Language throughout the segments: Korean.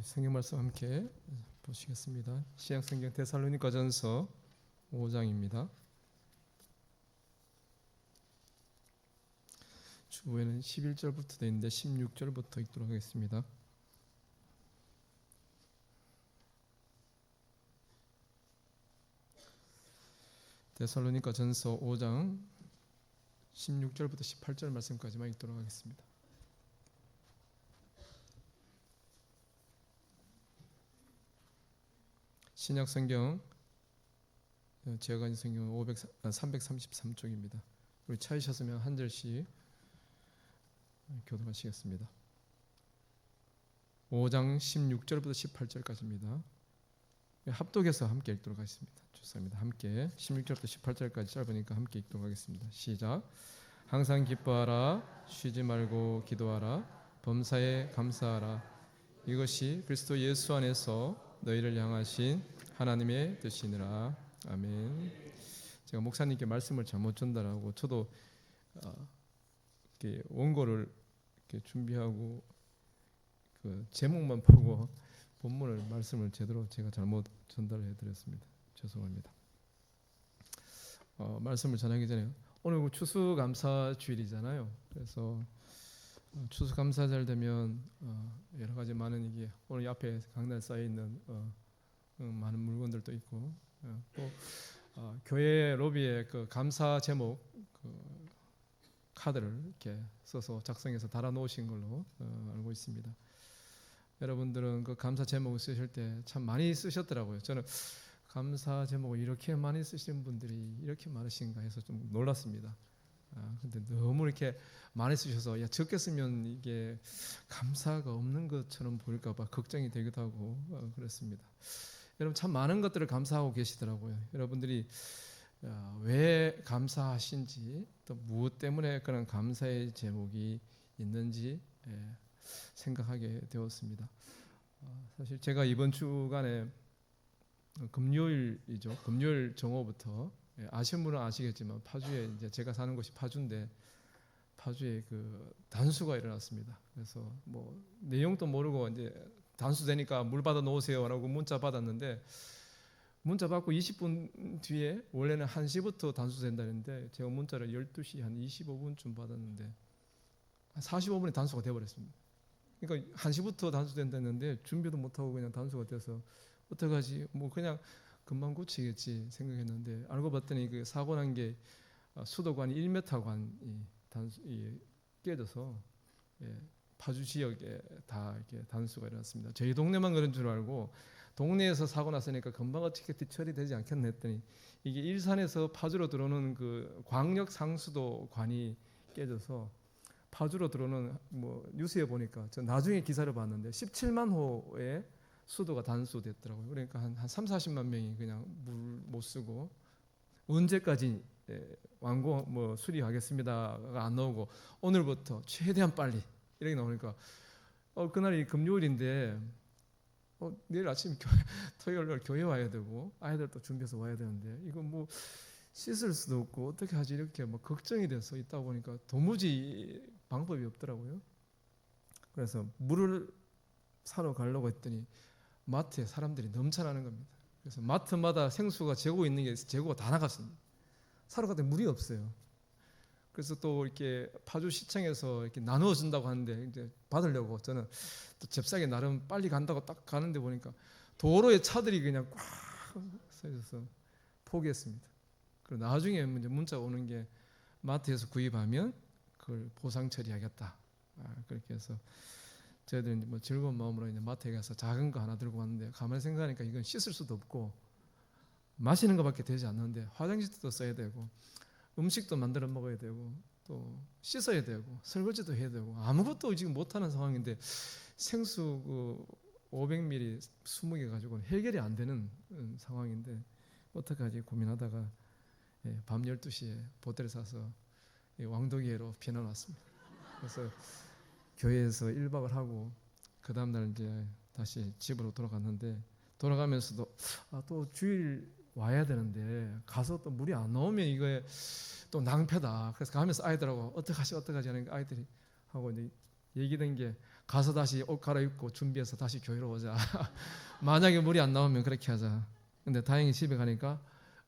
성경 말씀 함께 보시겠습니다. 신약 성경 데살로니가전서 5장입니다. 주보에는 11절부터 되어 있는데 16절부터 읽도록 하겠습니다. 데살로니가전서 5장 16절부터 18절 말씀까지만 읽도록 하겠습니다. 신약 성경 제가 가진 성경 333쪽입니다. 우리 찾으셨으면 한 절씩 교독하시겠습니다. 5장 16절부터 18절까지입니다. 합독해서 함께 읽도록 하겠습니다. 좋습니다. 함께 16절부터 18절까지 짧으니까 함께 읽도록 하겠습니다. 시작. 항상 기뻐하라, 쉬지 말고 기도하라, 범사에 감사하라. 이것이 그리스도 예수 안에서 너희를 향하신 하나님의 뜻이니라. 아멘. 제가 목사님께 말씀을 잘못 전달하고 저도 이렇게 원고를 이렇게 준비하고 그 제목만 보고 본문을 말씀을 제대로 제가 잘못 전달해 드렸습니다. 죄송합니다. 말씀을 전하기 전에 오늘 추수감사 주일이잖아요. 그래서 추수감사 잘 되면 여러 가지 많은 이게 오늘 앞에 강단에 쌓여 있는 많은 물건들도 있고 또 교회 로비에 그 감사 제목 그 카드를 이렇게 써서 작성해서 달아 놓으신 걸로 알고 있습니다. 여러분들은 그 감사 제목을 쓰실 때 참 많이 쓰셨더라고요. 저는 감사 제목을 이렇게 많이 쓰시는 분들이 이렇게 많으신가 해서 좀 놀랐습니다. 근데 너무 이렇게 많이 쓰셔서 적게 쓰면 이게 감사가 없는 것처럼 보일까 봐 걱정이 되기도 하고 그렇습니다. 여러분 참 많은 것들을 감사하고 계시더라고요. 여러분들이 왜 감사하신지 또 무엇 때문에 그런 감사의 제목이 있는지 생각하게 되었습니다. 사실 제가 이번 주간에 금요일이죠. 금요일 정오부터 아시는 분은 아시겠지만 파주에 이제 제가 사는 곳이 파주인데 파주에 그 단수가 일어났습니다. 그래서 뭐 내용도 모르고 이제 단수 되니까 물 받아 놓으세요라고 문자 받았는데 문자 받고 20분 뒤에 원래는 1시부터 단수 된다는데 제가 문자를 12시 한 25분쯤 받았는데 한 45분에 단수가 돼 버렸습니다. 그러니까 1시부터 단수 된다는데 준비도 못 하고 그냥 단수가 돼서 어떡하지? 뭐 그냥 금방 고치겠지 생각했는데 알고 봤더니 그 사고 난 게 수도관이 1m관이 깨져서 파주 지역에 다 이렇게 단수가 일어났습니다. 저희 동네만 그런 줄 알고 동네에서 사고 났으니까 금방 어떻게 처리되지 않겠나 했더니 이게 일산에서 파주로 들어오는 그 광역 상수도관이 깨져서 파주로 들어오는 뭐 뉴스에 보니까 저 나중에 기사를 봤는데 17만 호의 수도가 단수됐더라고요. 그러니까 한 30-40만 명이 그냥 물 못 쓰고 언제까지 완공 뭐 수리하겠습니다가 안 나오고 오늘부터 최대한 빨리 이렇게 나오니까 그날이 금요일인데 내일 아침 토요일 날 교회 와야 되고 아이들도 준비해서 와야 되는데 이거 뭐 씻을 수도 없고 어떻게 하지 이렇게 뭐 걱정이 돼서 있다 보니까 도무지 방법이 없더라고요. 그래서 물을 사러 가려고 했더니 마트에 사람들이 넘쳐나는 겁니다. 그래서 마트마다 생수가 재고 있는 게 재고가 다 나갔습니다. 사러 갔더니 물이 없어요. 그래서 또 이렇게 파주시청에서 이렇게 나누어 준다고 하는데 이제 받으려고 저는 또 잽싸게 나름 빨리 간다고 딱 가는데 보니까 도로에 차들이 그냥 꽉 서 있어서 포기했습니다. 그리고 나중에 이제 문자가 오는 게 마트에서 구입하면 그걸 보상 처리하겠다. 그렇게 해서 저희들 뭐 즐거운 마음으로 이제 마트에 가서 작은 거 하나 들고 왔는데 가만히 생각하니까 이건 씻을 수도 없고 마시는 것밖에 되지 않는데 화장실도 써야 되고 음식도 만들어 먹어야 되고 또 씻어야 되고 설거지도 해야 되고 아무것도 지금 못하는 상황인데 생수 그 500ml 20개 가지고는 해결이 안 되는 상황인데 어떡하지 고민하다가 밤 12시에 보트를 사서 왕도기회로 피난왔습니다. 그래서 교회에서 1박을 하고 그 다음날 이제 다시 집으로 돌아갔는데 돌아가면서도 또 주일 와야 되는데 가서 또 물이 안 나오면 이거에 또 낭패다. 그래서 가면서 아이들하고 어떡하지 하니까 아이들이 하고 이제 얘기된 게 가서 다시 옷 갈아입고 준비해서 다시 교회로 오자. 만약에 물이 안 나오면 그렇게 하자. 근데 다행히 집에 가니까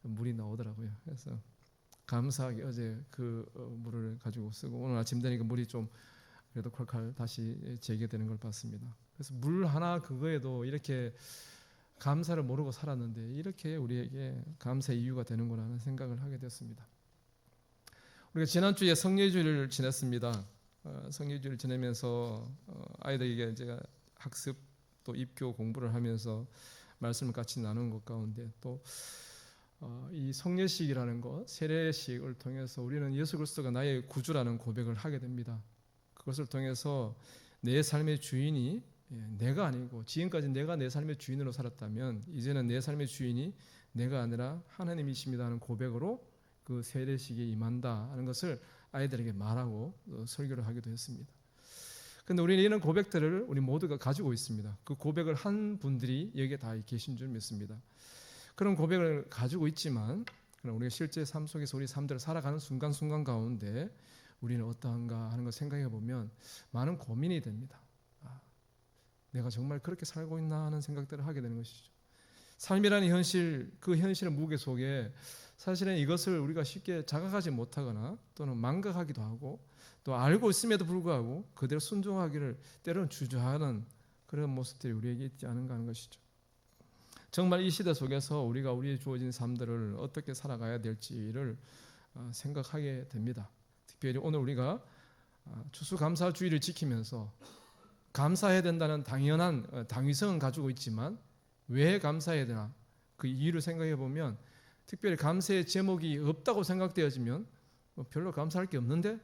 물이 나오더라고요. 그래서 감사하게 어제 그 물을 가지고 쓰고 오늘 아침 되니까 물이 좀 그래도 콸콸 다시 재개되는 걸 봤습니다. 그래서 물 하나 그거에도 이렇게 감사를 모르고 살았는데 이렇게 우리에게 감사의 이유가 되는구나 하는 생각을 하게 됐습니다. 우리가 지난주에 성례주일을 지냈습니다. 성례주일을 지내면서 아이들에게 제가 학습 또 입교 공부를 하면서 말씀을 같이 나눈 것 가운데 또 이 성례식이라는 것, 세례식을 통해서 우리는 예수 그리스도가 나의 구주라는 고백을 하게 됩니다. 그것을 통해서 내 삶의 주인이 내가 아니고 지금까지 내가 내 삶의 주인으로 살았다면 이제는 내 삶의 주인이 내가 아니라 하나님이십니다 하는 고백으로 그 세례식에 임한다 하는 것을 아이들에게 말하고 설교를 하기도 했습니다. 그런데 우리는 이런 고백들을 우리 모두가 가지고 있습니다. 그 고백을 한 분들이 여기에 다 계신 줄 믿습니다. 그런 고백을 가지고 있지만 우리가 실제 삶 속에서 우리 삶들을 살아가는 순간순간 가운데 우리는 어떠한가 하는 걸 생각해 보면 많은 고민이 됩니다. 내가 정말 그렇게 살고 있나 하는 생각들을 하게 되는 것이죠. 삶이라는 현실, 그 현실의 무게 속에 사실은 이것을 우리가 쉽게 자각하지 못하거나 또는 망각하기도 하고 또 알고 있음에도 불구하고 그대로 순종하기를 때로는 주저하는 그런 모습들이 우리에게 있지 않은가 하는 것이죠. 정말 이 시대 속에서 우리가 우리의 주어진 삶들을 어떻게 살아가야 될지를 생각하게 됩니다. 특별히 오늘 우리가 추수감사주의를 지키면서 감사해야 된다는 당연한 당위성은 가지고 있지만 왜 감사해야 되나 그 이유를 생각해 보면 특별히 감사의 제목이 없다고 생각되어지면 별로 감사할 게 없는데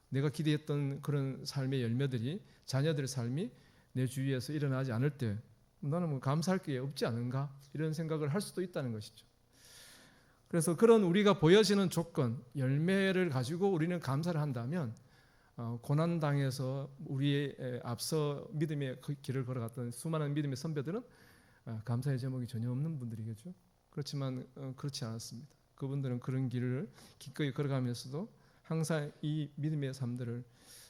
내가 기대했던 그런 삶의 열매들이 자녀들의 삶이 내 주위에서 일어나지 않을 때 나는 감사할 게 없지 않은가 이런 생각을 할 수도 있다는 것이죠. 그래서 그런 우리가 보여지는 조건 열매를 가지고 우리는 감사를 한다면 고난당해서 우리의 앞서 믿음의 그 길을 걸어갔던 수많은 믿음의 선배들은 감사의 제목이 전혀 없는 분들이겠죠. 그렇지만 그렇지 않았습니다. 그분들은 그런 길을 기꺼이 걸어가면서도 항상 이 믿음의 삶들을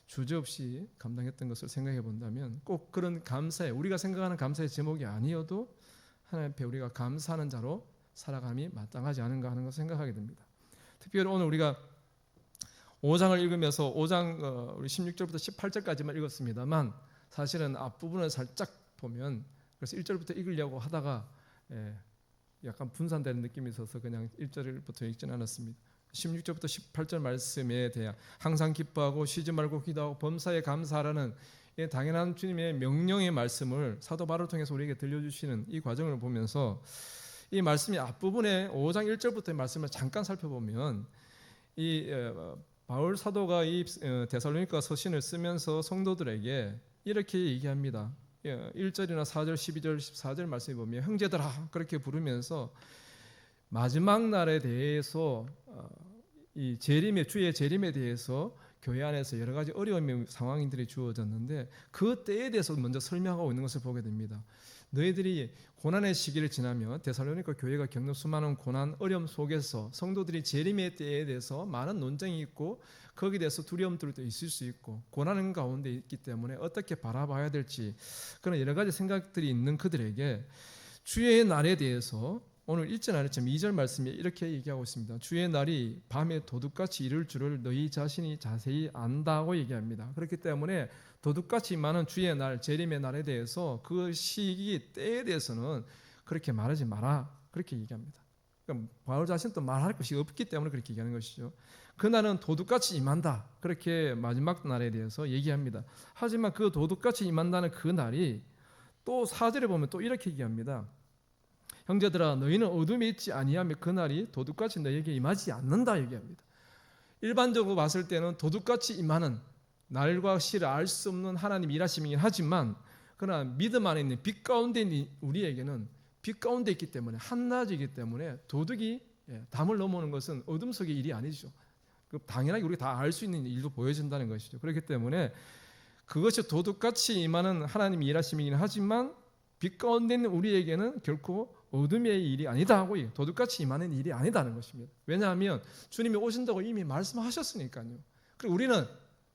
주저없이 감당했던 것을 생각해 본다면 꼭 그런 감사의 우리가 생각하는 감사의 제목이 아니어도 하나님 앞에 우리가 감사하는 자로 살아감이 마땅하지 않은가 하는 것을 생각하게 됩니다. 특별히 오늘 우리가 5장을 읽으면서 5장 우리 16절부터 18절까지만 읽었습니다만 사실은 앞부분을 살짝 보면 그래서 1절부터 읽으려고 하다가 약간 분산되는 느낌이 있어서 그냥 1절부터 읽지는 않았습니다. 16절부터 18절 말씀에 대해 항상 기뻐하고 쉬지 말고 기도하고 범사에 감사하라는 당연한 주님의 명령의 말씀을 사도 바울을 통해서 우리에게 들려주시는 이 과정을 보면서 이 말씀이 앞부분에 5장 1절부터의 말씀을 잠깐 살펴보면 이 바울 사도가 이 데살로니가 서신을 쓰면서 성도들에게 이렇게 얘기합니다. 1절이나 4절, 12절, 14절 말씀에 보면 형제들아 그렇게 부르면서 마지막 날에 대해서 이 주의 재림에 대해서 교회 안에서 여러 가지 어려움의 상황들이 주어졌는데 그 때에 대해서 먼저 설명하고 있는 것을 보게 됩니다. 너희들이 고난의 시기를 지나면 데살로니가 교회가 겪는 수많은 고난 어려움 속에서 성도들이 재림의 때에 대해서 많은 논쟁이 있고 거기에 대해서 두려움들도 있을 수 있고 고난 가운데 있기 때문에 어떻게 바라봐야 될지 그런 여러 가지 생각들이 있는 그들에게 주의 날에 대해서 오늘 읽지는 않았지만 2절 말씀에 이렇게 얘기하고 있습니다. 주의 날이 밤에 도둑같이 이를 줄을 너희 자신이 자세히 안다고 얘기합니다. 그렇기 때문에 도둑같이 많은 주의 날, 재림의 날에 대해서 그 시기, 때에 대해서는 그렇게 말하지 마라. 그렇게 얘기합니다. 그러니까 바울 자신도 말할 것이 없기 때문에 그렇게 얘기하는 것이죠. 그날은 도둑같이 임한다. 그렇게 마지막 날에 대해서 얘기합니다. 하지만 그 도둑같이 임한다는 그 날이 또 4절에 보면 또 이렇게 얘기합니다. 형제들아 너희는 어둠에 있지 아니하며 그날이 도둑같이 너희에게 임하지 않는다 얘기합니다. 일반적으로 봤을 때는 도둑같이 임하는 날과 시를 알 수 없는 하나님 일하심이긴 하지만 그러나 믿음 안에 있는 빛 가운데 있는 우리에게는 빛 가운데 있기 때문에 한낮이기 때문에 도둑이 담을 넘어오는 것은 어둠 속의 일이 아니죠. 당연하게 우리가 다 알 수 있는 일도 보여진다는 것이죠. 그렇기 때문에 그것이 도둑같이 임하는 하나님 일하심이긴 하지만 빛 가운데 있는 우리에게는 결코 어둠의 일이 아니다 하고 도둑같이 임하는 일이 아니다는 것입니다. 왜냐하면 주님이 오신다고 이미 말씀하셨으니까요. 그리고 우리는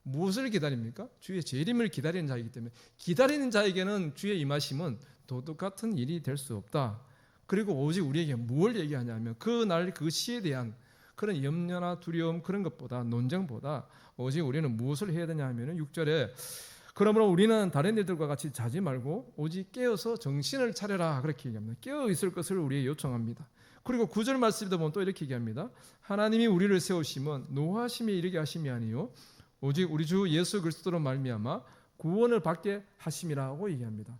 무엇을 기다립니까? 주의 재림을 기다리는 자이기 때문에 기다리는 자에게는 주의 임하심은 도둑 같은 일이 될 수 없다. 그리고 오직 우리에게 무엇을 얘기하냐면 그날 그 시에 대한 그런 염려나 두려움 그런 것보다 논쟁보다 오직 우리는 무엇을 해야 되냐 하면 6절에 그러므로 우리는 다른 이들과 같이 자지 말고 오직 깨어서 정신을 차려라 그렇게 얘기합니다. 깨어 있을 것을 우리에게 요청합니다. 그리고 9절 말씀에도 보면 또 이렇게 얘기합니다. 하나님이 우리를 세우심은 노하심에 이르게 하심이 아니요 오직 우리 주 예수 그리스도로 말미암아 구원을 받게 하심이라고 얘기합니다.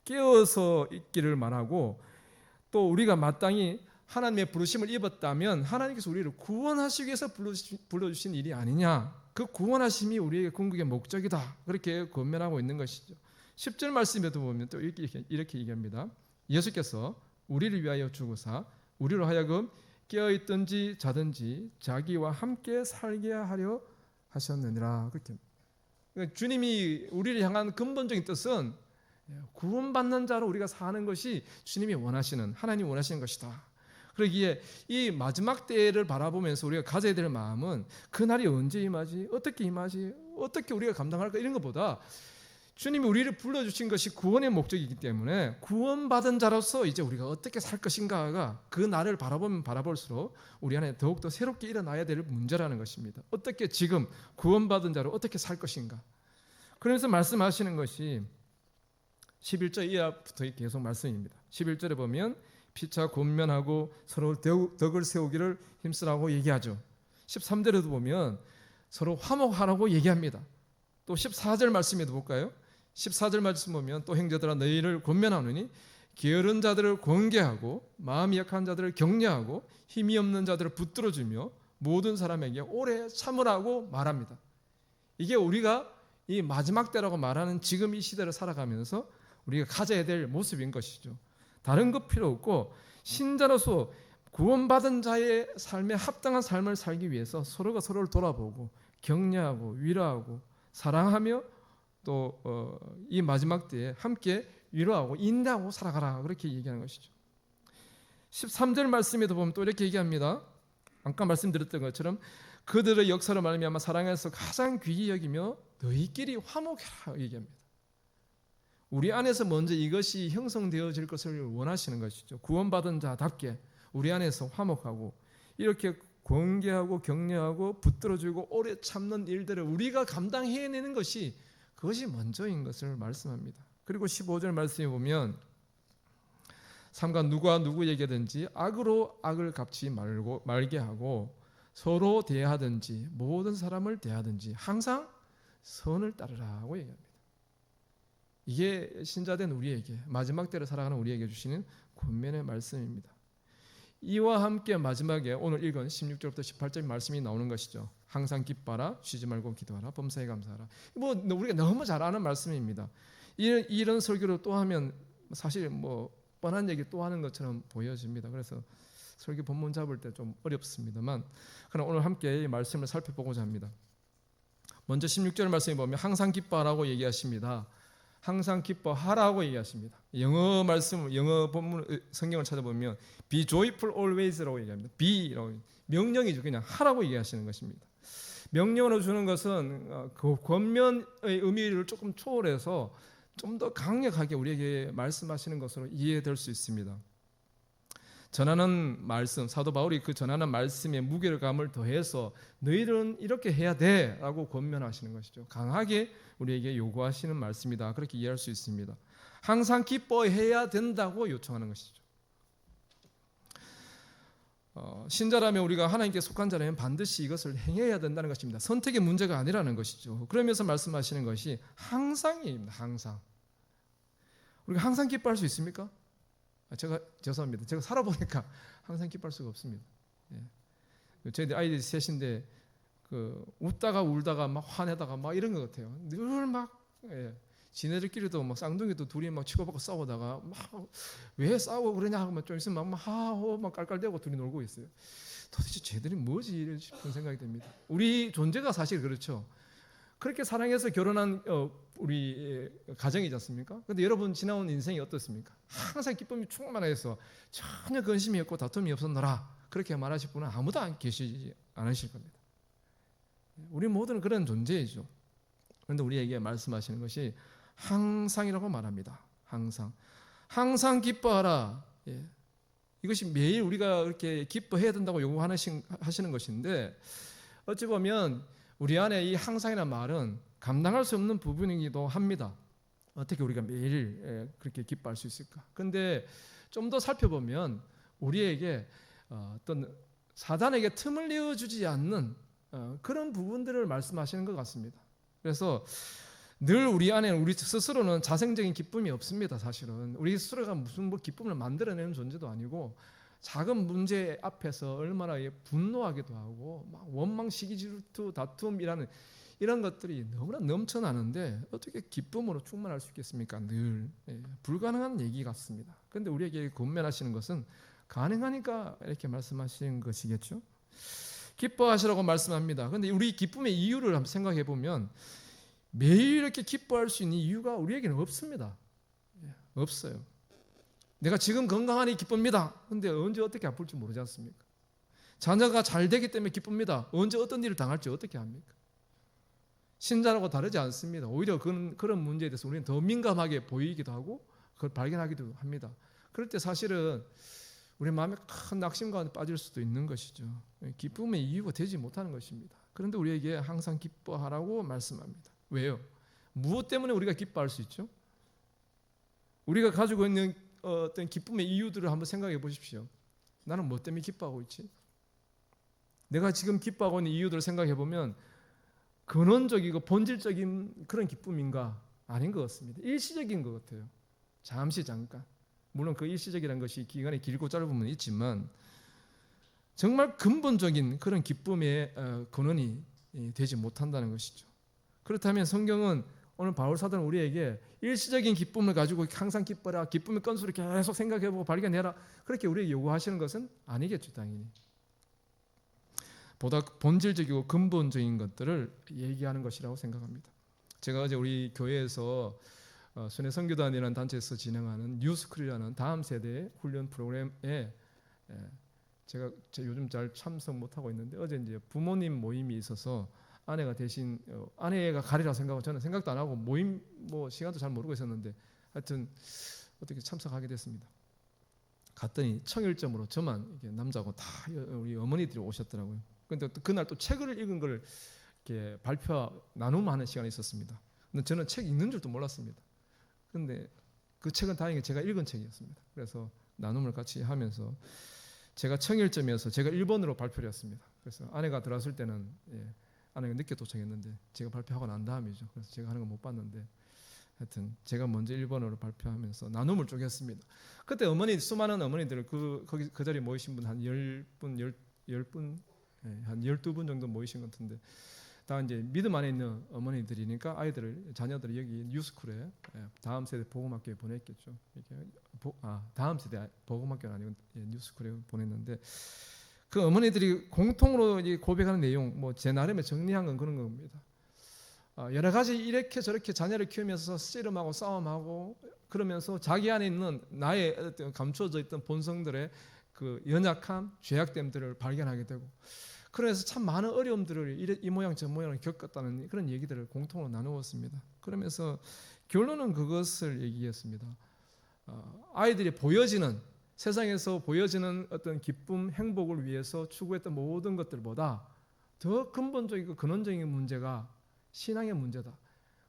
깨어서 있기를 말하고 또 우리가 마땅히 하나님의 부르심을 입었다면 하나님께서 우리를 구원하시기 위해서 불러주신 일이 아니냐. 그 구원하심이 우리에게 궁극의 목적이다. 그렇게 권면하고 있는 것이죠. 10절 말씀에도 보면 또 이렇게 얘기합니다. 예수께서 우리를 위하여 죽으사 우리로 하여금 깨어있든지 자든지 자기와 함께 살게 하려 하셨느니라. 그렇게 그러니까 주님이 우리를 향한 근본적인 뜻은 구원받는 자로 우리가 사는 것이 주님이 원하시는 하나님이 원하시는 것이다. 그러기에 이 마지막 때를 바라보면서 우리가 가져야 될 마음은 그날이 언제 임하지? 어떻게 임하지? 어떻게 우리가 감당할까? 이런 것보다 주님이 우리를 불러주신 것이 구원의 목적이기 때문에 구원받은 자로서 이제 우리가 어떻게 살 것인가가 그 날을 바라보면 바라볼수록 우리 안에 더욱더 새롭게 일어나야 될 문제라는 것입니다. 어떻게 지금 구원받은 자로 어떻게 살 것인가? 그러면서 말씀하시는 것이 11절 이하부터 계속 말씀입니다. 11절에 보면 피차 권면하고 서로 덕을 세우기를 힘쓰라고 얘기하죠. 13절에도 보면 서로 화목하라고 얘기합니다. 또 14절 말씀에도 볼까요? 14절 말씀 보면 또 형제들아 너희를 권면하노니 게으른 자들을 권계하고 마음이 약한 자들을 격려하고 힘이 없는 자들을 붙들어주며 모든 사람에게 오래 참으라고 말합니다. 이게 우리가 이 마지막 때라고 말하는 지금 이 시대를 살아가면서 우리가 가져야 될 모습인 것이죠. 다른 것 필요 없고 신자로서 구원받은 자의 삶에 합당한 삶을 살기 위해서 서로가 서로를 돌아보고 격려하고 위로하고 사랑하며 또 이 마지막 때에 함께 위로하고 인내하고 살아가라 그렇게 얘기하는 것이죠. 13절 말씀에도 보면 또 이렇게 얘기합니다. 아까 말씀드렸던 것처럼 그들의 역사를 말미암아 사랑에서 가장 귀히 여기며 너희끼리 화목해라 얘기합니다. 우리 안에서 먼저 이것이 형성되어질 것을 원하시는 것이죠. 구원받은 자답게 우리 안에서 화목하고 이렇게 권계하고 격려하고 붙들어주고 오래 참는 일들을 우리가 감당해내는 것이 그것이 먼저인 것을 말씀합니다. 그리고 15절 말씀에 보면 삼가 누가 누구에게든지 악으로 악을 갚지 말게 하고 서로 대하든지 모든 사람을 대하든지 항상 선을 따르라고 얘기합니다. 이게 신자된 우리에게 마지막 때를 살아가는 우리에게 주시는 권면의 말씀입니다. 이와 함께 마지막에 오늘 읽은 16절부터 18절 말씀이 나오는 것이죠. 항상 기뻐하라, 쉬지 말고 기도하라, 범사에 감사하라. 뭐 우리가 너무 잘 아는 말씀입니다. 이런 설교를 또 하면 사실 뭐 뻔한 얘기 또 하는 것처럼 보여집니다. 그래서 설교 본문 잡을 때 좀 어렵습니다만 그러나 오늘 함께 이 말씀을 살펴보고자 합니다. 먼저 16절 말씀에 보면 항상 기뻐하라고 얘기하십니다. 항상 기뻐하라고 얘기하십니다. 영어 말씀, 영어 본문 성경을 찾아보면 be joyful always라고 얘기합니다. be라고 명령이죠. 그냥 하라고 얘기하시는 것입니다. 명령으로 주는 것은 그 권면의 의미를 조금 초월해서 좀 더 강력하게 우리에게 말씀하시는 것으로 이해될 수 있습니다. 전하는 말씀, 사도 바울이 그 전하는 말씀에 무게감을 더해서 너희들은 이렇게 해야 돼라고 권면하시는 것이죠. 강하게 우리에게 요구하시는 말씀이다. 그렇게 이해할 수 있습니다. 항상 기뻐해야 된다고 요청하는 것이죠. 신자라면 우리가 하나님께 속한 자라면 반드시 이것을 행해야 된다는 것입니다. 선택의 문제가 아니라는 것이죠. 그러면서 말씀하시는 것이 항상입니다. 항상. 우리가 항상 기뻐할 수 있습니까? 제가 죄송합니다. 제가 살아보니까 항상 기뻐할 수가 없습니다. 저희 아이들이 셋인데 웃다가 울다가 막 화내다가 막 이런 것 같아요. 늘 막 지네들끼리도 막 쌍둥이도 둘이 막 치고받고 싸우다가 막 왜 싸우고 그러냐 하면 좀 있으면 막 하호 막 깔깔대고 둘이 놀고 있어요. 도대체 쟤들이 뭐지 싶은 생각이 듭니다. 우리 존재가 사실 그렇죠. 그렇게 사랑해서 결혼한 우리 가정이지 않습니까? 그런데 여러분 지나온 인생이 어떻습니까? 항상 기쁨이 충만해서 전혀 근심이 없고 다툼이 없었노라 그렇게 말하실 분은 아무도 계시지 않으실 겁니다. 우리 모두는 그런 존재이죠. 그런데 우리에게 말씀하시는 것이 항상이라고 말합니다. 항상 기뻐하라. 예. 이것이 매일 우리가 이렇게 기뻐해야 된다고 요구하시는 것인데, 어찌 보면 우리 안에 이 항상이라는 말은 감당할 수 없는 부분이기도 합니다. 어떻게 우리가 매일 그렇게 기뻐할 수 있을까? 그런데 좀 더 살펴보면 우리에게 어떤 사단에게 틈을 내어주지 않는 그런 부분들을 말씀하시는 것 같습니다. 그래서 늘 우리 안에 우리 스스로는 자생적인 기쁨이 없습니다. 사실은 우리 스스로가 무슨 기쁨을 만들어내는 존재도 아니고, 작은 문제 앞에서 얼마나 분노하기도 하고 막 원망, 시기, 질투, 다툼이라는 이런 것들이 너무나 넘쳐나는데 어떻게 기쁨으로 충만할 수 있겠습니까? 늘 불가능한 얘기 같습니다. 그런데 우리에게 권면하시는 것은 가능하니까 이렇게 말씀하시는 것이겠죠. 기뻐하시라고 말씀합니다. 그런데 우리 기쁨의 이유를 한번 생각해 보면 매일 이렇게 기뻐할 수 있는 이유가 우리에게는 없습니다. 없어요. 내가 지금 건강하니 기쁩니다. 그런데 언제 어떻게 아플지 모르지 않습니까? 자녀가 잘 되기 때문에 기쁩니다. 언제 어떤 일을 당할지 어떻게 합니까? 신자라고 다르지 않습니다. 오히려 그런 문제에 대해서 우리는 더 민감하게 보이기도 하고 그걸 발견하기도 합니다. 그럴 때 사실은 우리 마음에 큰 낙심 가운데 빠질 수도 있는 것이죠. 기쁨의 이유가 되지 못하는 것입니다. 그런데 우리에게 항상 기뻐하라고 말씀합니다. 왜요? 무엇 때문에 우리가 기뻐할 수 있죠? 우리가 가지고 있는 어떤 기쁨의 이유들을 한번 생각해 보십시오. 나는 뭐 때문에 기뻐하고 있지? 내가 지금 기뻐하고 있는 이유들을 생각해 보면 근원적이고 본질적인 그런 기쁨인가? 아닌 것 같습니다. 일시적인 것 같아요. 잠깐. 물론 그 일시적이라는 것이 기간이 길고 짧으면 있지만 정말 근본적인 그런 기쁨의 근원이 되지 못한다는 것이죠. 그렇다면 성경은 오늘 바울 사도는 우리에게 일시적인 기쁨을 가지고 항상 기뻐라, 기쁨의 건수를 계속 생각해보고 발견해라, 그렇게 우리에게 요구하시는 것은 아니겠죠. 당연히 보다 본질적이고 근본적인 것들을 얘기하는 것이라고 생각합니다. 제가 어제 우리 교회에서 순회 선교단이라는 단체에서 진행하는 뉴스쿨이라는 다음 세대 훈련 프로그램에 제가 요즘 잘 참석 못하고 있는데, 어제 이제 부모님 모임이 있어서 아내가 대신 아내가 가리라 생각하고 저는 생각도 안 하고 모임 시간도 잘 모르고 있었는데 하여튼 어떻게 참석하게 됐습니다. 갔더니 청일점으로 저만 이렇게 남자고 다 우리 어머니들이 오셨더라고요. 그런데 그날 또 책을 읽은 걸 이렇게 나눔하는 시간이 있었습니다. 근데 저는 책 읽는 줄도 몰랐습니다. 그런데 그 책은 다행히 제가 읽은 책이었습니다. 그래서 나눔을 같이 하면서 제가 청일점이어서 제가 1번으로 발표를 했습니다. 그래서 아내가 들어왔을 때는 아내가 늦게 도착했는데 제가 발표하고 난 다음이죠. 그래서 제가 하는 거 못 봤는데 하여튼 제가 먼저 1번으로 발표하면서 나눔을 쭉 했습니다. 그때 수많은 어머니들 그 자리에 모이신 분 한 10분, 한 12분 정도 모이신 것 같은데 다 이제 믿음 안에 있는 어머니들이니까 자녀들을 여기 뉴스쿨에 다음 세대 복음학교에 보냈겠죠. 다음 세대 복음학교는 아니고 뉴스쿨에 보냈는데 그 어머니들이 공통으로 고백하는 내용, 제 나름의 정리한 건 그런 겁니다. 여러 가지 이렇게 저렇게 자녀를 키우면서 씨름하고 싸움하고 그러면서 자기 안에 있는 나의 어떤 감추어져 있던 본성들의 그 연약함, 죄악됨들을 발견하게 되고, 그래서 참 많은 어려움들을 이 모양 저 모양을 겪었다는 그런 얘기들을 공통으로 나누었습니다. 그러면서 결론은 그것을 얘기했습니다. 아이들이 세상에서 보여지는 어떤 기쁨, 행복을 위해서 추구했던 모든 것들보다 더 근본적이고 근원적인 문제가 신앙의 문제다.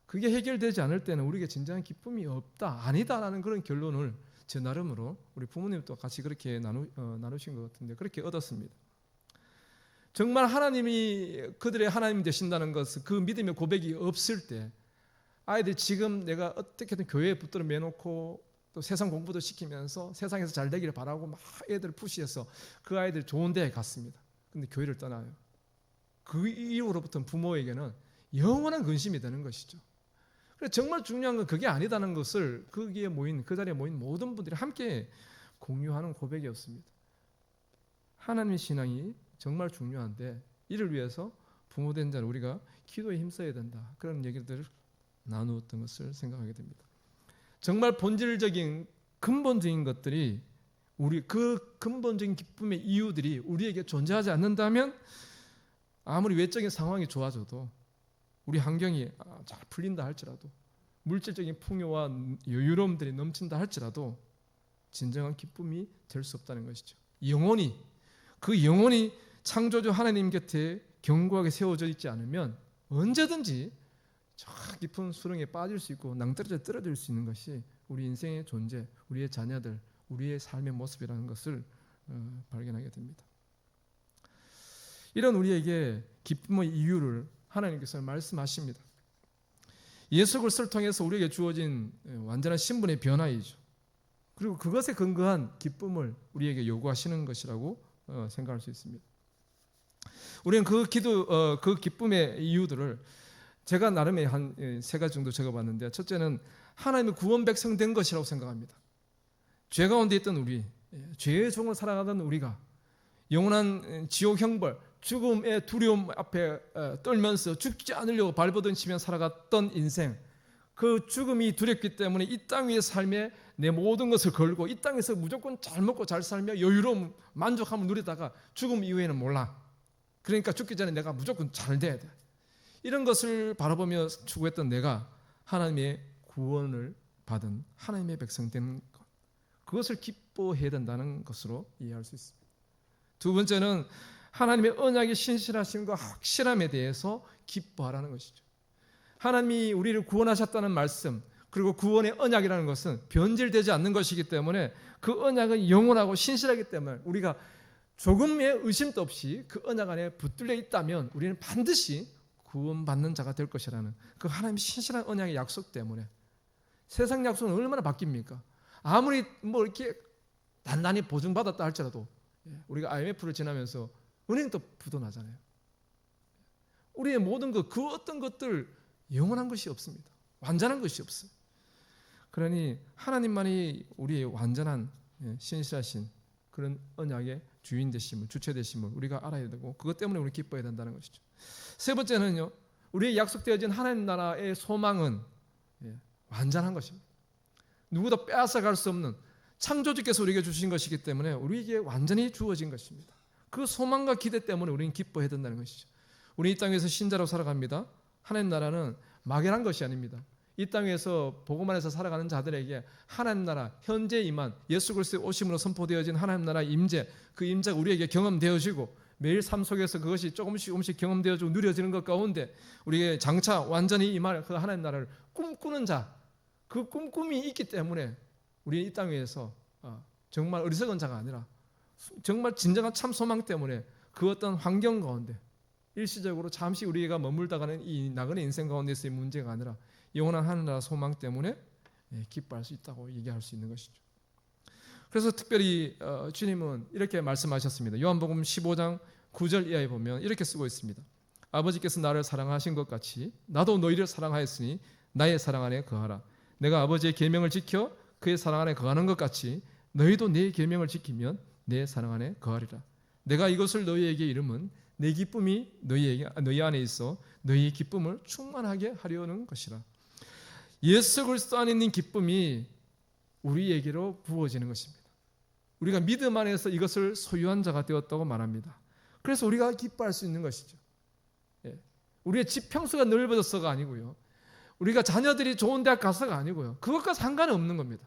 그게 해결되지 않을 때는 우리에게 진정한 기쁨이 없다, 아니다라는 그런 결론을 제 나름으로 우리 부모님도 같이 그렇게 나누신 것 같은데 그렇게 얻었습니다. 정말 하나님이 그들의 하나님 되신다는 것을 그 믿음의 고백이 없을 때 아이들이 지금 내가 어떻게든 교회에 붙들어 매놓고 또 세상 공부도 시키면서 세상에서 잘 되기를 바라고 막 애들을 푸시해서 그 아이들이 좋은 데에 갔습니다. 근데 교회를 떠나요. 그 이후로부터는 부모에게는 영원한 근심이 되는 것이죠. 그래서 정말 중요한 건 그게 아니다는 것을 그 자리에 모인 모든 분들이 함께 공유하는 고백이었습니다. 하나님의 신앙이 정말 중요한데 이를 위해서 부모된 자는 우리가 기도에 힘써야 된다. 그런 얘기들을 나누었던 것을 생각하게 됩니다. 정말 본질적인 근본적인 것들이 그 근본적인 기쁨의 이유들이 우리에게 존재하지 않는다면 아무리 외적인 상황이 좋아져도 우리 환경이 잘 풀린다 할지라도, 물질적인 풍요와 여유로움들이 넘친다 할지라도 진정한 기쁨이 될 수 없다는 것이죠. 영혼이, 그 영혼이 창조주 하나님 곁에 견고하게 세워져 있지 않으면 언제든지 저 깊은 수렁에 빠질 수 있고 낭떠러져 떨어질 수 있는 것이 우리 인생의 존재, 우리의 자녀들, 우리의 삶의 모습이라는 것을 발견하게 됩니다. 이런 우리에게 기쁨의 이유를 하나님께서 말씀하십니다. 예수 그리스도를 통해서 우리에게 주어진 완전한 신분의 변화이죠. 그리고 그것에 근거한 기쁨을 우리에게 요구하시는 것이라고 생각할 수 있습니다. 우리는 그 기쁨의 이유들을 제가 나름의 한 3가지 정도 적어봤는데, 첫째는 하나님의 구원 백성 된 것이라고 생각합니다. 죄 가운데 있던 우리, 죄의 종을 살아가던 우리가 영원한 지옥 형벌, 죽음의 두려움 앞에 떨면서 죽지 않으려고 발버둥치며 살아갔던 인생, 그 죽음이 두렵기 때문에 이 땅 위의 삶에 내 모든 것을 걸고 이 땅에서 무조건 잘 먹고 잘 살며 여유로움, 만족함을 누리다가 죽음 이후에는 몰라. 그러니까 죽기 전에 내가 무조건 잘 돼야 돼. 이런 것을 바라보며 추구했던 내가 하나님의 구원을 받은 하나님의 백성 된 것, 그것을 기뻐해야 된다는 것으로 이해할 수 있습니다. 두 번째는 하나님의 언약의 신실하심과 확실함에 대해서 기뻐하라는 것이죠. 하나님이 우리를 구원하셨다는 말씀, 그리고 구원의 언약이라는 것은 변질되지 않는 것이기 때문에 그 언약은 영원하고 신실하기 때문에 우리가 조금의 의심도 없이 그 언약 안에 붙들려 있다면 우리는 반드시 구원받는 자가 될 것이라는 그 하나님의 신실한 언약의 약속 때문에, 세상 약속은 얼마나 바뀝니까? 아무리 뭐 이렇게 단단히 보증받았다 할지라도 우리가 IMF를 지나면서 은행도 부도나잖아요. 우리의 모든 그 어떤 것들 영원한 것이 없습니다. 완전한 것이 없어요. 그러니 하나님만이 우리의 완전한 신실하신 그런 언약의 주인 되심을, 주체 되심을 우리가 알아야 되고, 그것 때문에 우리 기뻐해야 된다는 것이죠. 세 번째는요, 우리의 약속되어진 하나님 나라의 소망은 완전한 것입니다. 누구도 빼앗아갈 수 없는 창조주께서 우리에게 주신 것이기 때문에 우리에게 완전히 주어진 것입니다. 그 소망과 기대 때문에 우리는 기뻐해야 된다는 것이죠. 우리 이 땅에서 신자로 살아갑니다. 하나님 나라는 막연한 것이 아닙니다. 이 땅에서 복음 안에서 살아가는 자들에게 하나님 나라, 현재 임한 예수 그리스도의 오심으로 선포되어진 하나님 나라의 임재, 그 임재가 우리에게 경험되어지고 매일 삶 속에서 그것이 조금씩 경험되어지고 누려지는 것 가운데 우리에게 장차 완전히 임할 그 하나님 나라를 꿈꾸는 자, 그 꿈꿈이 있기 때문에 우리 이 땅 위에서 정말 어리석은 자가 아니라 정말 진정한 참 소망 때문에 그 어떤 환경 가운데 일시적으로 잠시 우리가 머물다가는 이 나그네 인생 가운데서의 문제가 아니라 영원한 하늘나라 소망 때문에 기뻐할 수 있다고 얘기할 수 있는 것이죠. 그래서 특별히 주님은 이렇게 말씀하셨습니다. 요한복음 15장 9절 이하에 보면 이렇게 쓰고 있습니다. 아버지께서 나를 사랑하신 것 같이 나도 너희를 사랑하였으니 나의 사랑 안에 거하라. 내가 아버지의 계명을 지켜 그의 사랑 안에 거하는 것 같이 너희도 내 계명을 지키면 내 사랑 안에 거하리라. 내가 이것을 너희에게 이름은 내 기쁨이 너희 안에 있어 너희의 기쁨을 충만하게 하려는 것이라. 예수 그리스도 안에 있는 기쁨이 우리에게로 부어지는 것입니다. 우리가 믿음 안에서 이것을 소유한 자가 되었다고 말합니다. 그래서 우리가 기뻐할 수 있는 것이죠. 우리의 지평수가 넓어져서가 아니고요, 우리가 자녀들이 좋은 대학 가서가 아니고요, 그것과 상관은 없는 겁니다.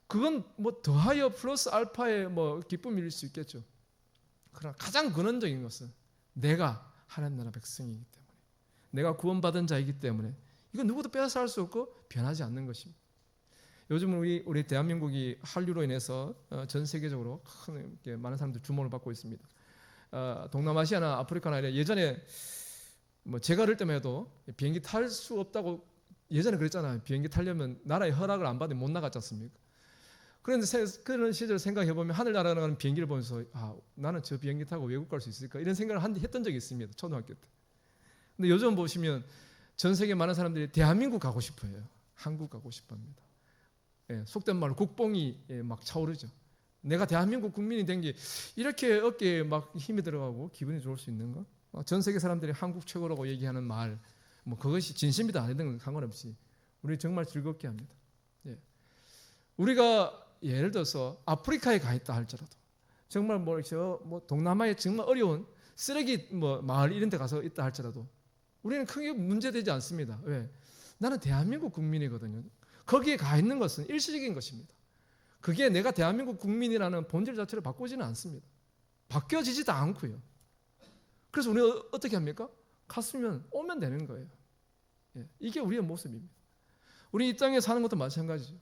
그건 뭐 더하여 플러스 알파의 뭐 기쁨일 수 있겠죠. 그러나 가장 근원적인 것은 내가 하나님 나라 백성이기 때문에, 내가 구원받은 자이기 때문에 이건 누구도 빼앗아 수 없고 변하지 않는 것입니다. 요즘 우리 대한민국이 한류로 인해서 전 세계적으로 많은 사람들 주목을 받고 있습니다. 동남아시아나 아프리카나 예전에 뭐 제가 어릴 때만 해도 비행기 탈 수 없다고 예전에 그랬잖아요. 비행기 타려면 나라의 허락을 안 받으면 못 나갔지 않습니까? 그런데 그런 시절 생각해 보면 하늘 날아가는 비행기를 보면서 나는 저 비행기 타고 외국 갈 수 있을까 이런 생각을 했던 적이 있습니다. 초등학교 때. 근데 요즘 보시면 전 세계 많은 사람들이 대한민국 가고 싶어해요. 한국 가고 싶어합니다. 속된 말로 국뽕이 막 차오르죠. 내가 대한민국 국민이 된 게 이렇게 어깨에 막 힘이 들어가고 기분이 좋을 수 있는가? 전 세계 사람들이 한국 최고라고 얘기하는 말, 뭐 그것이 진심이다 아니든 상관없이 우리 정말 즐겁게 합니다. 우리가 예를 들어서 아프리카에 가 있다 할지라도, 정말 뭐 동남아에 정말 어려운 쓰레기 뭐 마을 이런 데 가서 있다 할지라도 우리는 크게 문제되지 않습니다. 왜? 나는 대한민국 국민이거든요. 거기에 가 있는 것은 일시적인 것입니다. 그게 내가 대한민국 국민이라는 본질 자체를 바꾸지는 않습니다. 바뀌어지지도 않고요. 그래서 우리가 어떻게 합니까? 갔으면 오면 되는 거예요. 이게 우리의 모습입니다. 우리 이 땅에 사는 것도 마찬가지죠.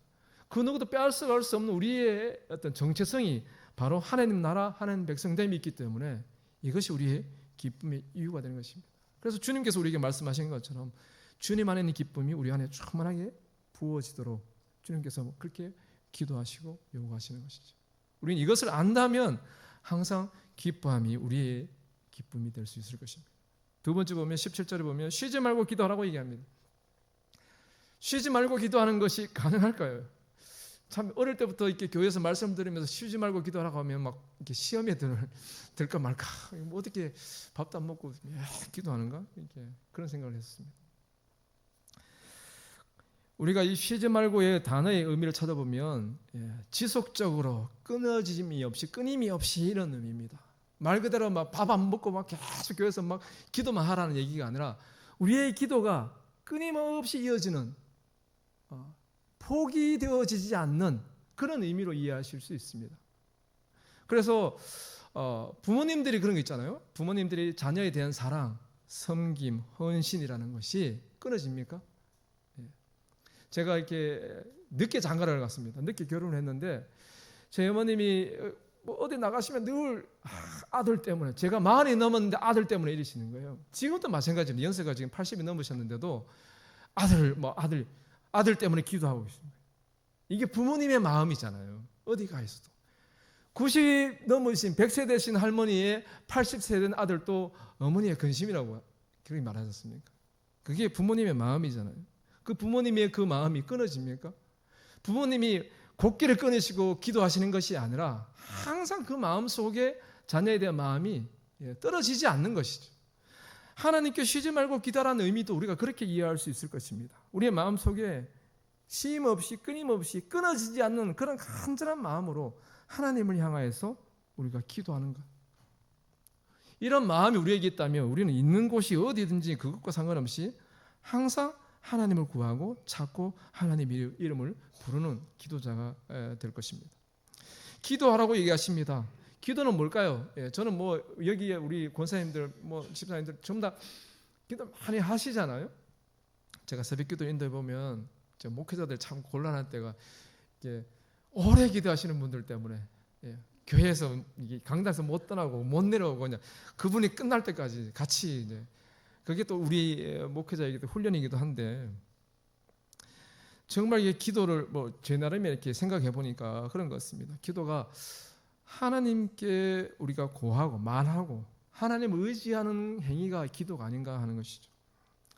그 누구도 빼앗아갈 수 없는 우리의 어떤 정체성이 바로 하나님 나라, 하나님 백성됨이 있기 때문에 이것이 우리의 기쁨의 이유가 되는 것입니다. 그래서 주님께서 우리에게 말씀하신 것처럼 주님 안에 있는 기쁨이 우리 안에 충만하게 부어지도록 주님께서 그렇게 기도하시고 요구하시는 것이죠. 우리는 이것을 안다면 항상 기뻐함이 우리의 기쁨이 될 수 있을 것입니다. 두 번째 보면 17절에 보면 쉬지 말고 기도하라고 얘기합니다. 쉬지 말고 기도하는 것이 가능할까요? 참 어릴 때부터 이렇게 교회에서 말씀 드리면서 쉬지 말고 기도하라고 하면 막 이렇게 시험에 들까 말까, 뭐 어떻게 밥도 안 먹고 기도하는가, 이렇게 그런 생각을 했습니다. 우리가 이 쉬지 말고의 단어의 의미를 찾아보면 지속적으로 끊어짐이 없이 끊임이 없이 이런 의미입니다. 말 그대로 막 밥 안 먹고 막 계속 교회에서 막 기도만 하라는 얘기가 아니라 우리의 기도가 끊임없이 이어지는, 포기되어지지 않는 그런 의미로 이해하실 수 있습니다. 그래서 부모님들이 그런 거 있잖아요. 부모님들이 자녀에 대한 사랑, 섬김, 헌신이라는 것이 끊어집니까? 제가 이렇게 늦게 장가를 갔습니다. 늦게 결혼을 했는데 제 어머님이 뭐 어디 나가시면 늘 아들 때문에, 제가 40이 넘었는데 아들 때문에 이러시는 거예요. 지금도 마찬가지입니다. 연세가 지금 80이 넘으셨는데도 아들 때문에 기도하고 있습니다. 이게 부모님의 마음이잖아요. 어디 가 있어도 90 넘으신 100세 되신 할머니의 80세 된 아들도 어머니의 근심이라고 그렇게 말하셨습니까? 그게 부모님의 마음이잖아요. 그 부모님의 그 마음이 끊어집니까? 부모님이 곡기를 끊으시고 기도하시는 것이 아니라 항상 그 마음 속에 자녀에 대한 마음이 떨어지지 않는 것이죠. 하나님께 쉬지 말고 기도하라는 의미도 우리가 그렇게 이해할 수 있을 것입니다. 우리의 마음 속에 쉼 없이 끊임없이 끊어지지 않는 그런 간절한 마음으로 하나님을 향하여서 우리가 기도하는 것, 이런 마음이 우리에게 있다면 우리는 있는 곳이 어디든지 그것과 상관없이 항상 하나님을 구하고 찾고 하나님 이름을 부르는 기도자가 될 것입니다. 기도하라고 얘기하십니다. 기도는 뭘까요? 저는 뭐 여기에 우리 권사님들, 뭐 집사님들 전부 다 기도 많이 하시잖아요. 제가 새벽기도 인도해 보면 목회자들 참 곤란할 때가 이제 오래 기도하시는 분들 때문에 교회에서 강단에서 못 떠나고 못 내려오고 그냥 그분이 끝날 때까지 같이 이제, 그게 또 우리 목회자에게도 훈련이기도 한데, 정말 이 기도를 뭐 제 나름에 이렇게 생각해 보니까 그런 것 같습니다. 기도가 하나님께 우리가 고하고 말하고 하나님을 의지하는 행위가 기도가 아닌가 하는 것이죠.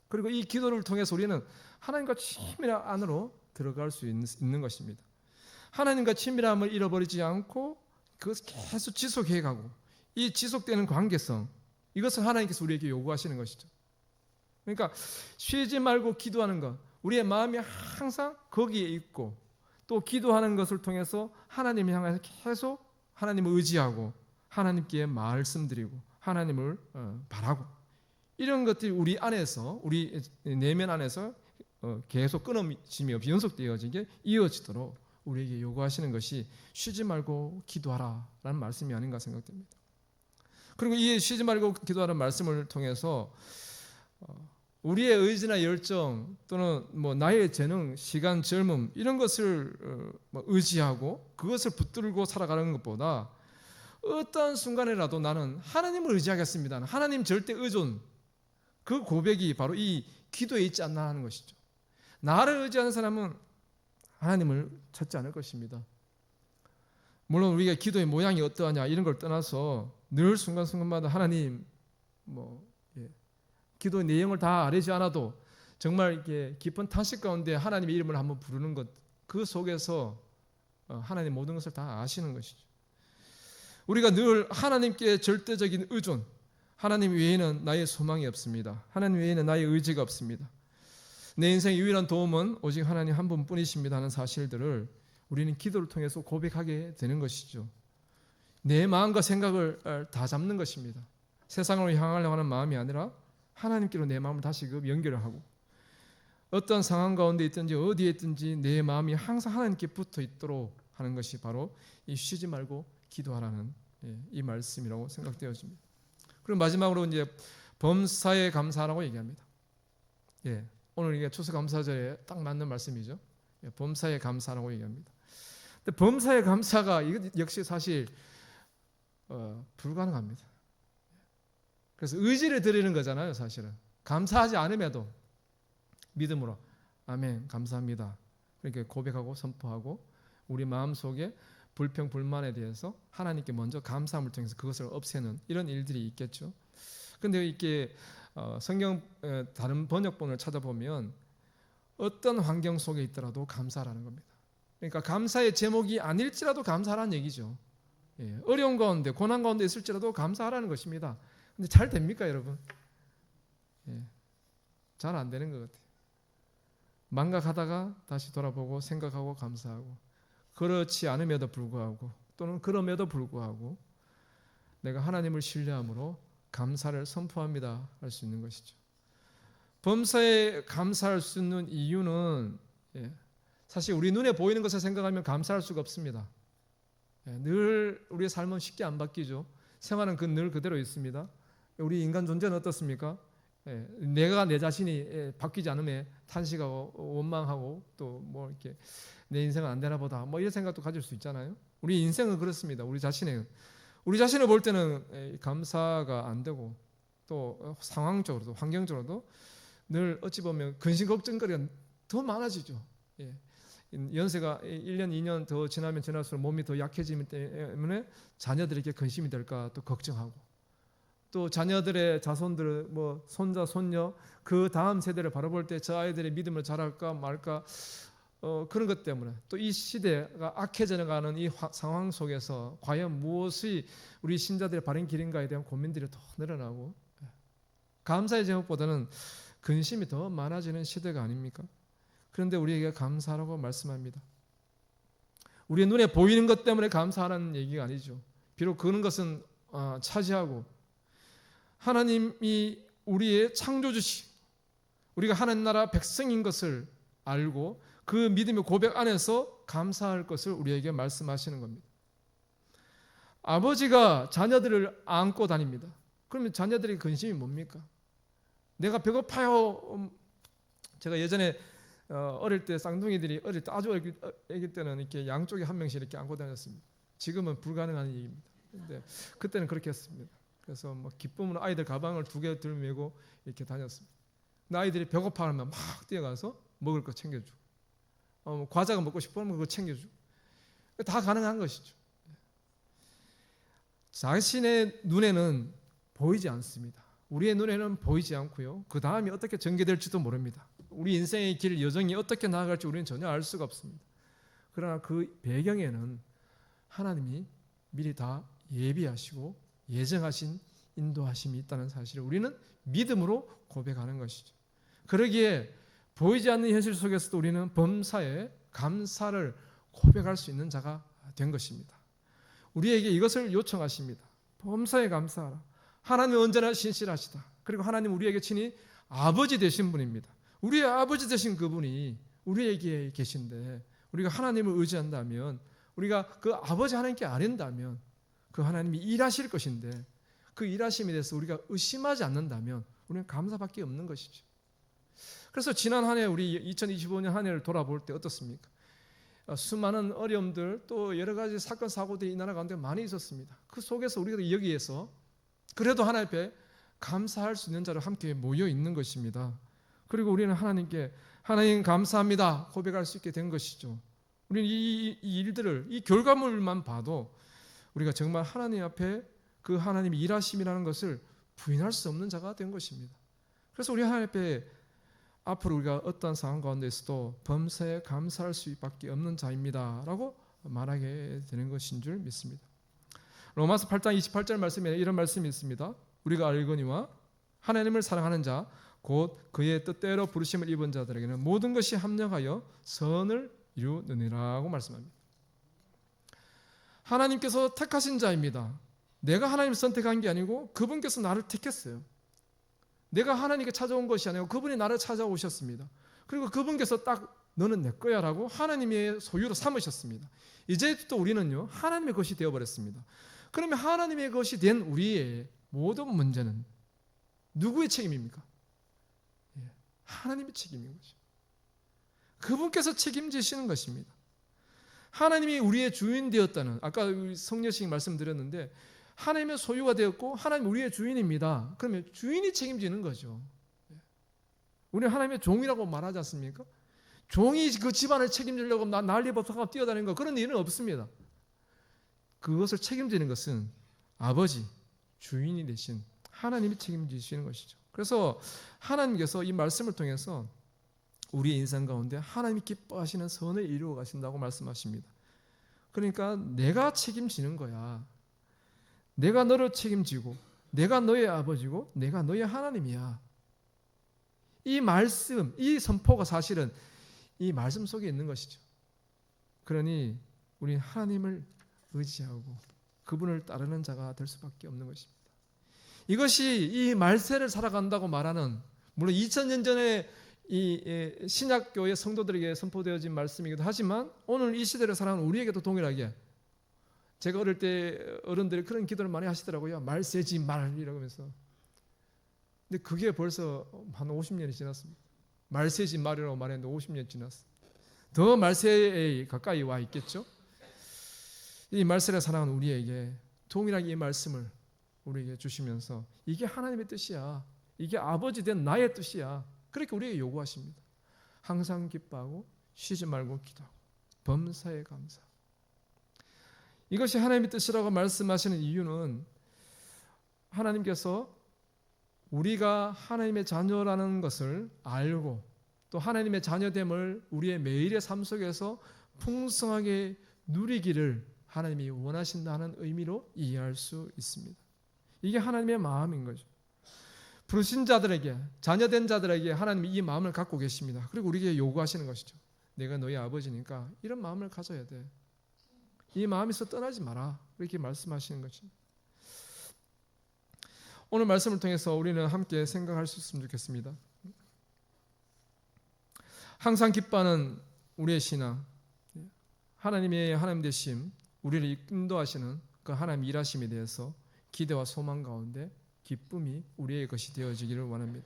그리고 이 기도를 통해서 우리는 하나님과 친밀한 안으로 들어갈 수 있는 것입니다. 하나님과 친밀함을 잃어버리지 않고 그것을 계속 지속해 가고, 이 지속되는 관계성, 이것을 하나님께서 우리에게 요구하시는 것이죠. 그러니까 쉬지 말고 기도하는 것, 우리의 마음이 항상 거기에 있고, 또 기도하는 것을 통해서 하나님을 향해서 계속 하나님을 의지하고 하나님께 말씀드리고 하나님을 바라고, 이런 것들이 우리 안에서, 우리 내면 안에서 계속 끊임이 없이 연속되어지게 이어지도록 우리에게 요구하시는 것이 쉬지 말고 기도하라라는 말씀이 아닌가 생각됩니다. 그리고 이 쉬지 말고 기도하라는 말씀을 통해서 우리의 의지나 열정 또는 뭐 나의 재능, 시간, 젊음 이런 것을 의지하고 그것을 붙들고 살아가는 것보다 어떠한 순간에라도 나는 하나님을 의지하겠습니다, 하나님 절대 의존, 그 고백이 바로 이 기도에 있지 않나 하는 것이죠. 나를 의지하는 사람은 하나님을 찾지 않을 것입니다. 물론 우리가 기도의 모양이 어떠하냐 이런 걸 떠나서 늘 순간순간마다 하나님, 기도의 내용을 다 알지 않아도 정말 이렇게 깊은 탄식 가운데 하나님의 이름을 한번 부르는 것, 그 속에서 하나님 모든 것을 다 아시는 것이죠. 우리가 늘 하나님께 절대적인 의존, 하나님 외에는 나의 소망이 없습니다. 하나님 외에는 나의 의지가 없습니다. 내 인생의 유일한 도움은 오직 하나님 한 분뿐이십니다 하는 사실들을 우리는 기도를 통해서 고백하게 되는 것이죠. 내 마음과 생각을 다 잡는 것입니다. 세상으로 향하려고 하는 마음이 아니라 하나님께로 내 마음을 다시 연결을 하고 어떤 상황 가운데 있든지 어디에 있든지 내 마음이 항상 하나님께 붙어 있도록 하는 것이 바로 이 쉬지 말고 기도하라는 이 말씀이라고 생각되어집니다. 그리고 마지막으로 이제 범사에 감사하라고 얘기합니다. 오늘 이게 추수감사절에 딱 맞는 말씀이죠. 범사에 감사하라고 얘기합니다. 근데 범사에 감사가 이거 역시 사실 불가능합니다. 그래서 의지를 드리는 거잖아요, 사실은. 감사하지 않음에도 믿음으로 아멘, 감사합니다. 이렇게 고백하고 선포하고 우리 마음속에 불평, 불만에 대해서 하나님께 먼저 감사함을 통해서 그것을 없애는 이런 일들이 있겠죠. 근데 이렇게 성경 다른 번역본을 찾아보면 어떤 환경 속에 있더라도 감사하라는 겁니다. 그러니까 감사의 제목이 아닐지라도 감사하라는 얘기죠. 어려운 가운데 고난 가운데 있을지라도 감사하라는 것입니다. 근데 잘 됩니까, 여러분? 잘 안 되는 것 같아요. 망각하다가 다시 돌아보고 생각하고 감사하고, 그렇지 않음에도 불구하고 또는 그럼에도 불구하고 내가 하나님을 신뢰함으로 감사를 선포합니다 할 수 있는 것이죠. 범사에 감사할 수 있는 이유는 사실 우리 눈에 보이는 것을 생각하면 감사할 수가 없습니다. 늘 우리의 삶은 쉽게 안 바뀌죠. 생활은 늘 그대로 있습니다. 우리 인간 존재는 어떻습니까? 내가 내 자신이 바뀌지 않음에 탄식하고 원망하고 또 뭐 이렇게 내 인생은 안 되나 보다 뭐 이런 생각도 가질 수 있잖아요. 우리 인생은 그렇습니다. 우리 자신을 볼 때는 감사가 안 되고 또 상황적으로도 환경적으로도 늘 어찌 보면 근심 걱정거리가 더 많아지죠. 연세가 1년 2년 더 지나면 지날수록 몸이 더 약해지기 때문에 자녀들에게 근심이 될까 또 걱정하고, 또 자녀들의 자손들 뭐 손자 손녀 그 다음 세대를 바라볼 때 저 아이들의 믿음을 잘할까 말까 그런 것 때문에 또 이 시대가 악해져 가는 이 상황 속에서 과연 무엇이 우리 신자들의 바른 길인가에 대한 고민들이 더 늘어나고, 감사의 제목보다는 근심이 더 많아지는 시대가 아닙니까? 그런데 우리에게 감사하라고 말씀합니다. 우리의 눈에 보이는 것 때문에 감사하라는 얘기가 아니죠. 비록 그런 것은 차지하고 하나님이 우리의 창조주시, 우리가 하나님 나라 백성인 것을 알고 그 믿음의 고백 안에서 감사할 것을 우리에게 말씀하시는 겁니다. 아버지가 자녀들을 안고 다닙니다. 그러면 자녀들의 근심이 뭡니까? 내가 배고파요. 제가 예전에 어릴 때 쌍둥이들이 어릴 때 아주 어릴 때는 이렇게 양쪽에 한 명씩 이렇게 안고 다녔습니다. 지금은 불가능한 얘기입니다. 근데 그때는 그렇게 했습니다. 그래서 뭐 기쁨으로 아이들 가방을 2개 들메고 이렇게 다녔습니다. 근데 아이들이 배고파하면 막 뛰어가서 먹을 거 챙겨주고, 과자가 먹고 싶으면 그거 챙겨주고, 다 가능한 것이죠. 자신의 눈에는 보이지 않습니다. 우리의 눈에는 보이지 않고요. 그 다음이 어떻게 전개될지도 모릅니다. 우리 인생의 길 여정이 어떻게 나아갈지 우리는 전혀 알 수가 없습니다. 그러나 그 배경에는 하나님이 미리 다 예비하시고 예정하신 인도하심이 있다는 사실을 우리는 믿음으로 고백하는 것이죠. 그러기에 보이지 않는 현실 속에서도 우리는 범사에 감사를 고백할 수 있는 자가 된 것입니다. 우리에게 이것을 요청하십니다. 범사에 감사하라. 하나님은 언제나 신실하시다. 그리고 하나님 우리에게 친히 아버지 되신 분입니다. 우리의 아버지 되신 그분이 우리에게 계신데 우리가 하나님을 의지한다면, 우리가 그 아버지 하나님께 아뢰다면 그 하나님이 일하실 것인데 그 일하심에 대해서 우리가 의심하지 않는다면 우리는 감사밖에 없는 것이죠. 그래서 지난 한 해 우리 2025년 한 해를 돌아볼 때 어떻습니까? 수많은 어려움들 또 여러 가지 사건 사고들이 이 나라 가운데 많이 있었습니다. 그 속에서 우리가 여기에서 그래도 하나님 앞에 감사할 수 있는 자로 함께 모여 있는 것입니다. 그리고 우리는 하나님께 하나님 감사합니다 고백할 수 있게 된 것이죠. 우리는 이 일들을, 이 결과물만 봐도 우리가 정말 하나님 앞에 그 하나님의 일하심이라는 것을 부인할 수 없는 자가 된 것입니다. 그래서 우리 하나님 앞에 앞으로 우리가 어떠한 상황 가운데서도 범사에 감사할 수밖에 없는 자입니다 라고 말하게 되는 것인 줄 믿습니다. 로마서 8장 28절 말씀에 이런 말씀이 있습니다. 우리가 알거니와 하나님을 사랑하는 자 곧 그의 뜻대로 부르심을 입은 자들에게는 모든 것이 합력하여 선을 이루느니라고 말씀합니다. 하나님께서 택하신 자입니다. 내가 하나님을 선택한 게 아니고 그분께서 나를 택했어요. 내가 하나님께 찾아온 것이 아니고 그분이 나를 찾아오셨습니다. 그리고 그분께서 딱 너는 내 거야 라고 하나님의 소유로 삼으셨습니다. 이제부터 우리는요 하나님의 것이 되어버렸습니다. 그러면 하나님의 것이 된 우리의 모든 문제는 누구의 책임입니까? 하나님의 책임인 거죠. 그분께서 책임지시는 것입니다. 하나님이 우리의 주인 되었다는, 아까 성녀식 말씀드렸는데 하나님의 소유가 되었고 하나님 우리의 주인입니다. 그러면 주인이 책임지는 거죠. 우리는 하나님의 종이라고 말하지 않습니까? 종이 그 집안을 책임지려고 난리법석하고 뛰어다니는 거, 그런 일은 없습니다. 그것을 책임지는 것은 아버지, 주인이 되신 하나님이 책임지시는 것이죠. 그래서 하나님께서 이 말씀을 통해서 우리의 인생 가운데 하나님이 기뻐하시는 선을 이루어 가신다고 말씀하십니다. 그러니까 내가 책임지는 거야. 내가 너를 책임지고 내가 너의 아버지고 내가 너의 하나님이야. 이 말씀, 이 선포가 사실은 이 말씀 속에 있는 것이죠. 그러니 우리는 하나님을 의지하고 그분을 따르는 자가 될 수밖에 없는 것입니다. 이것이 이 말세를 살아간다고 말하는, 물론 2000년 전에 이 신약교회 성도들에게 선포되어진 말씀이기도 하지만 오늘 이 시대를 살아가는 우리에게도 동일하게, 제가 어릴 때 어른들이 그런 기도를 많이 하시더라고요. 말세지 말 이러면서. 근데 그게 벌써 한 50년이 지났습니다. 말세지 말이라고 말했는데 50년 지났어요. 더 말세에 가까이 와 있겠죠. 이 말세를 살아가는 우리에게 동일하게 이 말씀을 우리에게 주시면서 이게 하나님의 뜻이야, 이게 아버지 된 나의 뜻이야, 그렇게 우리에게 요구하십니다. 항상 기뻐하고 쉬지 말고 기도하고 범사에 감사. 이것이 하나님의 뜻이라고 말씀하시는 이유는 하나님께서 우리가 하나님의 자녀라는 것을 알고 또 하나님의 자녀됨을 우리의 매일의 삶 속에서 풍성하게 누리기를 하나님이 원하신다는 의미로 이해할 수 있습니다. 이게 하나님의 마음인 거죠. 부르신 자들에게, 자녀된 자들에게 하나님이 이 마음을 갖고 계십니다. 그리고 우리에게 요구하시는 것이죠. 내가 너희 아버지니까 이런 마음을 가져야 돼. 이 마음에서 떠나지 마라. 이렇게 말씀하시는 것입니다. 오늘 말씀을 통해서 우리는 함께 생각할 수 있으면 좋겠습니다. 항상 기뻐하는 우리의 신앙, 하나님의 하나님 되심, 우리를 인도하시는 그 하나님 일하심에 대해서 기대와 소망 가운데 기쁨이 우리의 것이 되어지기를 원합니다.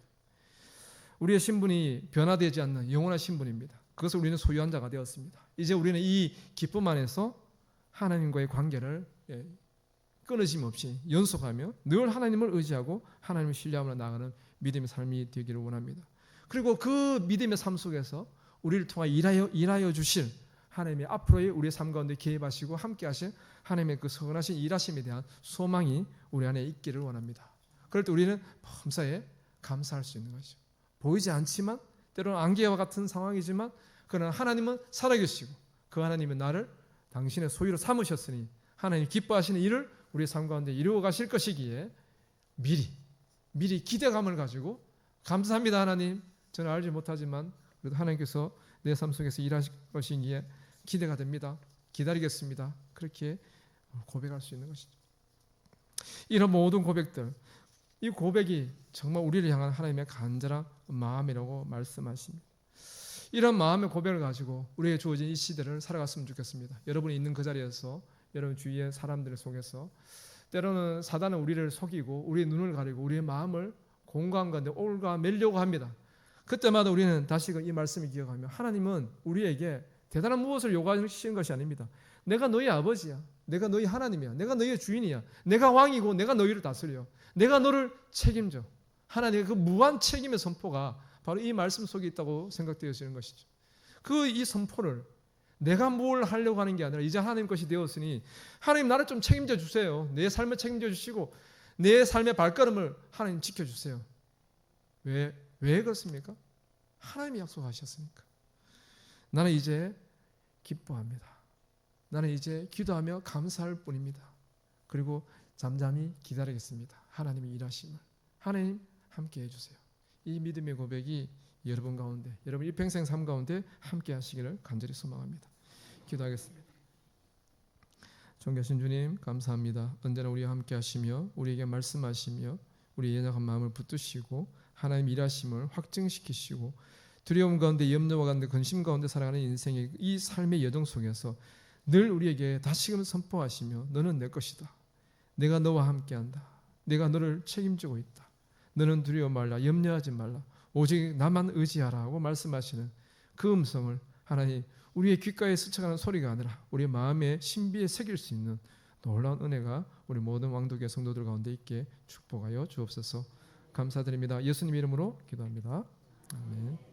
우리의 신분이 변화되지 않는 영원한 신분입니다. 그것을 우리는 소유한 자가 되었습니다. 이제 우리는 이 기쁨 안에서 하나님과의 관계를 끊어짐 없이 연속하며 늘 하나님을 의지하고 하나님을 신뢰하며 나아가는 믿음의 삶이 되기를 원합니다. 그리고 그 믿음의 삶 속에서 우리를 통하여 일하여 주실 하나님의 앞으로의 우리의 삶 가운데 개입하시고 함께 하실 하나님의 그 선하신 일하심에 대한 소망이 우리 안에 있기를 원합니다. 그럴 때 우리는 범사에 감사할 수 있는 것이죠. 보이지 않지만 때로는 안개와 같은 상황이지만 그러나 하나님은 살아계시고 그 하나님은 나를 당신의 소유로 삼으셨으니 하나님 기뻐하시는 일을 우리의 삶 가운데 이루어 가실 것이기에 미리 기대감을 가지고 감사합니다. 하나님, 저는 알지 못하지만 그래도 하나님께서 내 삶 속에서 일하실 것이기에 기대가 됩니다. 기다리겠습니다. 그렇게 고백할 수 있는 것이죠. 이런 모든 고백들, 이 고백이 정말 우리를 향한 하나님의 간절한 마음이라고 말씀하십니다. 이런 마음의 고백을 가지고 우리에게 주어진 이 시대를 살아갔으면 좋겠습니다. 여러분이 있는 그 자리에서 여러분 주위의 사람들 속에서 때로는 사단은 우리를 속이고 우리의 눈을 가리고 우리의 마음을 공간 가운데 올가매려고 합니다. 그때마다 우리는 다시금 이 말씀을 기억하며 하나님은 우리에게 대단한 무엇을 요구하시는 것이 아닙니다. 내가 너희 아버지야. 내가 너희 하나님이야. 내가 너희의 주인이야. 내가 왕이고 내가 너희를 다스려. 내가 너를 책임져. 하나님의 그 무한 책임의 선포가 바로 이 말씀 속에 있다고 생각되어지는 것이죠. 이 선포를 내가 뭘 하려고 하는 게 아니라 이제 하나님 것이 되었으니 하나님 나를 좀 책임져 주세요. 내 삶을 책임져 주시고 내 삶의 발걸음을 하나님 지켜주세요. 왜 그렇습니까? 하나님이 약속하셨으니까. 나는 이제 기뻐합니다. 나는 이제 기도하며 감사할 뿐입니다. 그리고 잠잠히 기다리겠습니다. 하나님의 일하심을. 하나님 함께 해주세요. 이 믿음의 고백이 여러분 가운데, 여러분 일평생 삶 가운데 함께 하시기를 간절히 소망합니다. 기도하겠습니다. 존귀하신 주님 감사합니다. 언제나 우리와 함께 하시며 우리에게 말씀하시며 우리의 연약한 마음을 붙드시고 하나님 일하심을 확증시키시고 두려움 가운데 염려와 가운데 근심 가운데 살아가는 인생의 이 삶의 여정 속에서 늘 우리에게 다시금 선포하시며 너는 내 것이다. 내가 너와 함께한다. 내가 너를 책임지고 있다. 너는 두려워 말라. 염려하지 말라. 오직 나만 의지하라 하고 말씀하시는 그 음성을 하나님 우리의 귓가에 스쳐가는 소리가 아니라 우리의 마음의 신비에 새길 수 있는 놀라운 은혜가 우리 모든 왕독의 성도들 가운데 있게 축복하여 주옵소서. 감사드립니다. 예수님 이름으로 기도합니다. 아멘.